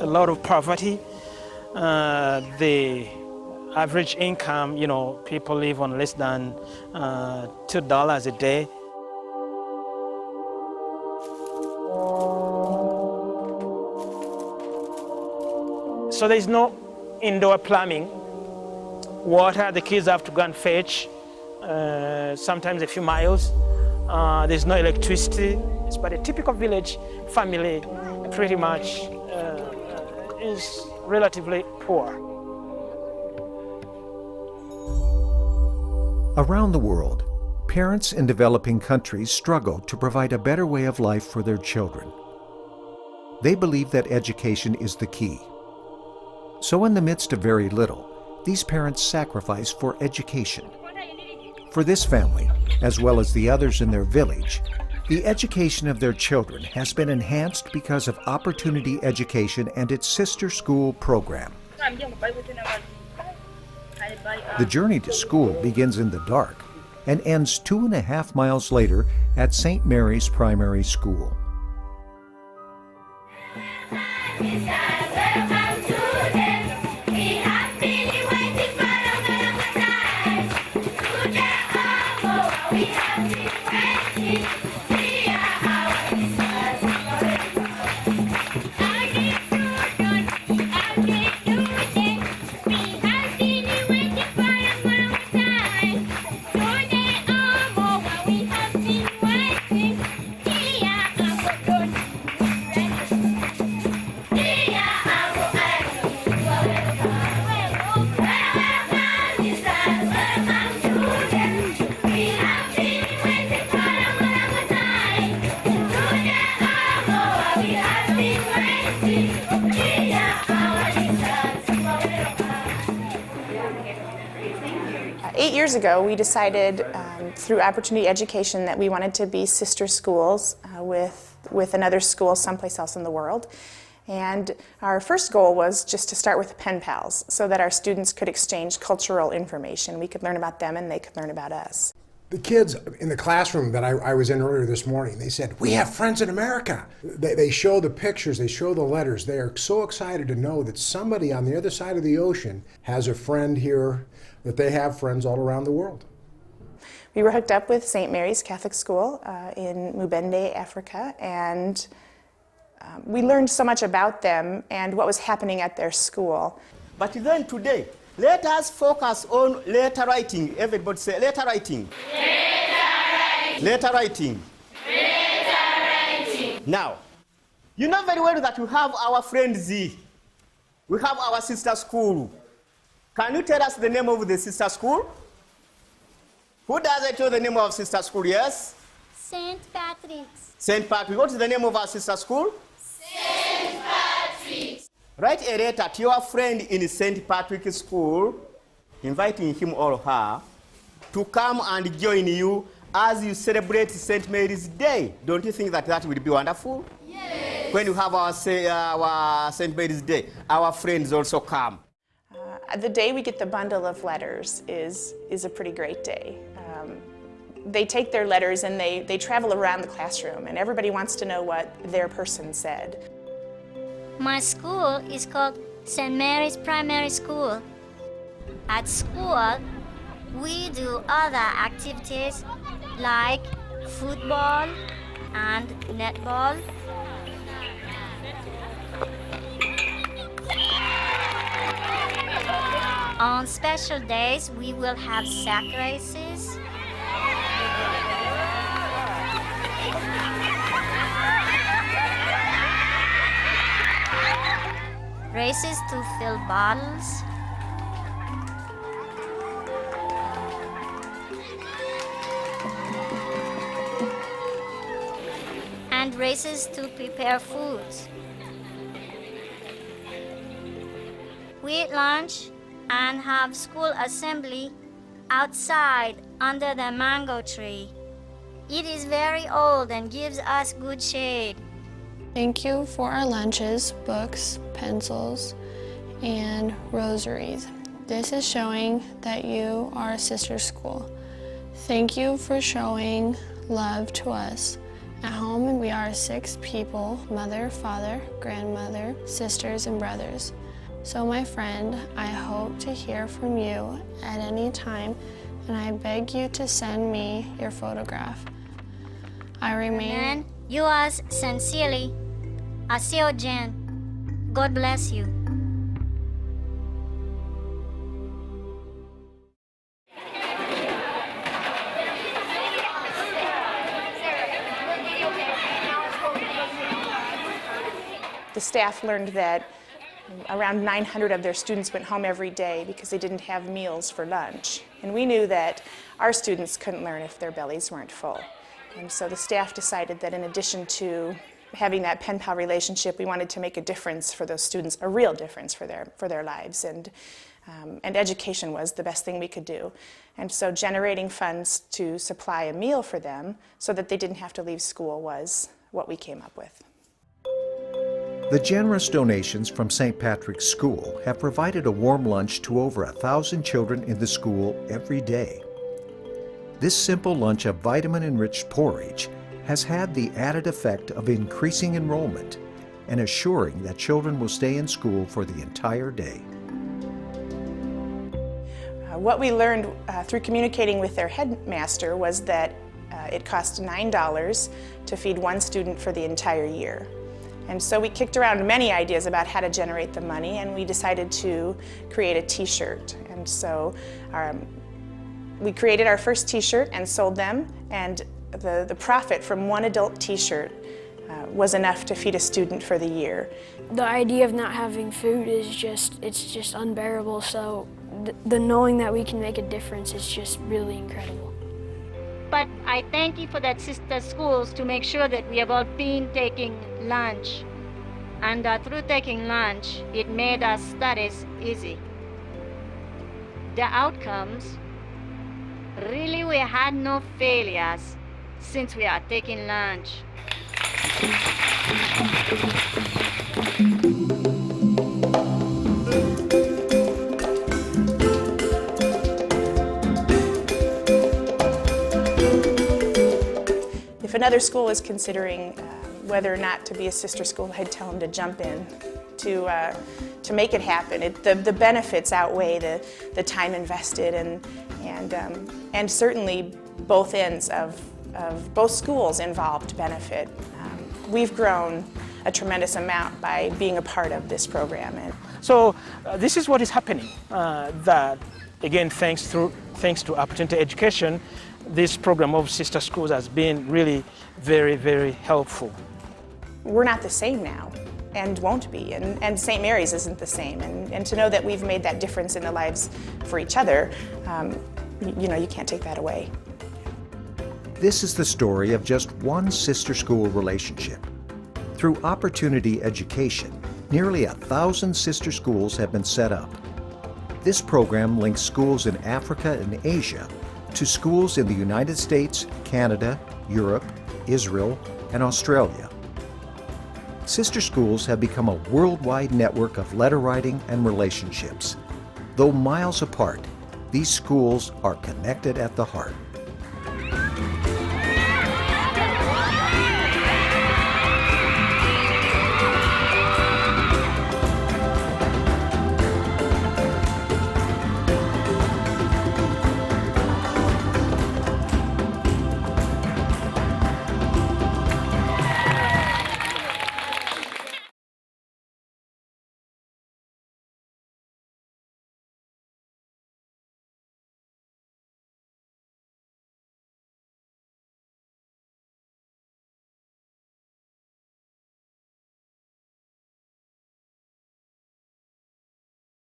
a lot of poverty. The average income, people live on less than $2 a day. So there's no indoor plumbing. Water, the kids have to go and fetch, sometimes a few miles. There's no electricity. But a typical village family pretty much is relatively poor. Around the world, parents in developing countries struggle to provide a better way of life for their children. They believe that education is the key. So in the midst of very little, these parents sacrifice for education. For this family, as well as the others in their village, the education of their children has been enhanced because of Opportunity Education and its sister school program. The journey to school begins in the dark and ends 2.5 miles later at St. Mary's Primary School. Years ago, we decided through Opportunity Education that we wanted to be sister schools with another school someplace else in the world. And our first goal was just to start with pen pals so that our students could exchange cultural information. We could learn about them and they could learn about us. The kids in the classroom that I was in earlier this morning, they said, "We have friends in America." They show the pictures, they show the letters. They are so excited to know that somebody on the other side of the ocean has a friend here, that they have friends all around the world. We were hooked up with St. Mary's Catholic School in Mubende, Africa, and we learned so much about them and what was happening at their school. But then today, let us focus on letter writing. Everybody say letter writing. Letter writing. Letter writing. Now, you know very well that we have our friend Z. We have our sister school. Can you tell us the name of the sister school? Who doesn't know the name of sister school? Yes? St. Patrick's. St. Patrick. What is the name of our sister school? St. Patrick's. Write a letter to your friend in St. Patrick's School, inviting him or her to come and join you as you celebrate St. Mary's Day. Don't you think that would be wonderful? Yes. When you have our St. Mary's Day, our friends also come. The day we get the bundle of letters is a pretty great day. They take their letters and they travel around the classroom, and everybody wants to know what their person said. My school is called St. Mary's Primary School. At school, we do other activities like football and netball. On special days, we will have sack races. Races to fill bottles. And races to prepare foods. We eat lunch and have school assembly outside under the mango tree. It is very old and gives us good shade. Thank you for our lunches, books, pencils, and rosaries. This is showing that you are a sister school. Thank you for showing love to us At home, we are 6 people: mother, father, grandmother, sisters, and brothers. So my friend, I hope to hear from you at any time, and I beg you to send me your photograph. I remain... And yours sincerely, Asio Jan. God bless you. The staff learned that around 900 of their students went home every day because they didn't have meals for lunch. And we knew that our students couldn't learn if their bellies weren't full. And so the staff decided that in addition to having that pen-pal relationship, we wanted to make a difference for those students, a real difference for their lives. And education was the best thing we could do. And so generating funds to supply a meal for them so that they didn't have to leave school was what we came up with. The generous donations from St. Patrick's School have provided a warm lunch to over 1,000 children in the school every day. This simple lunch of vitamin-enriched porridge has had the added effect of increasing enrollment and assuring that children will stay in school for the entire day. What we learned through communicating with their headmaster was that it cost $9 to feed one student for the entire year. And so we kicked around many ideas about how to generate the money, and we decided to create a t-shirt. And so we created our first t-shirt and sold them, and the profit from one adult t-shirt was enough to feed a student for the year. The idea of not having food is it's just unbearable, so the knowing that we can make a difference is just really incredible. But I thank you for that sister schools to make sure that we have all been taking lunch. And through taking lunch, it made our studies easy. The outcomes, really we had no failures since we are taking lunch. If another school is considering whether or not to be a sister school, I'd tell them to jump in, to make it happen. The benefits outweigh the time invested, and certainly both ends of both schools involved benefit. We've grown a tremendous amount by being a part of this program. So this is what is happening, that again, thanks to Opportunity Education, this program of sister schools has been really very, very helpful. We're not the same now, and won't be, and St. Mary's isn't the same, and to know that we've made that difference in the lives for each other, you can't take that away. This is the story of just one sister school relationship. Through Opportunity Education, nearly 1,000 sister schools have been set up. This program links schools in Africa and Asia to schools in the United States, Canada, Europe, Israel, and Australia. Sister schools have become a worldwide network of letter writing and relationships. Though miles apart, these schools are connected at the heart.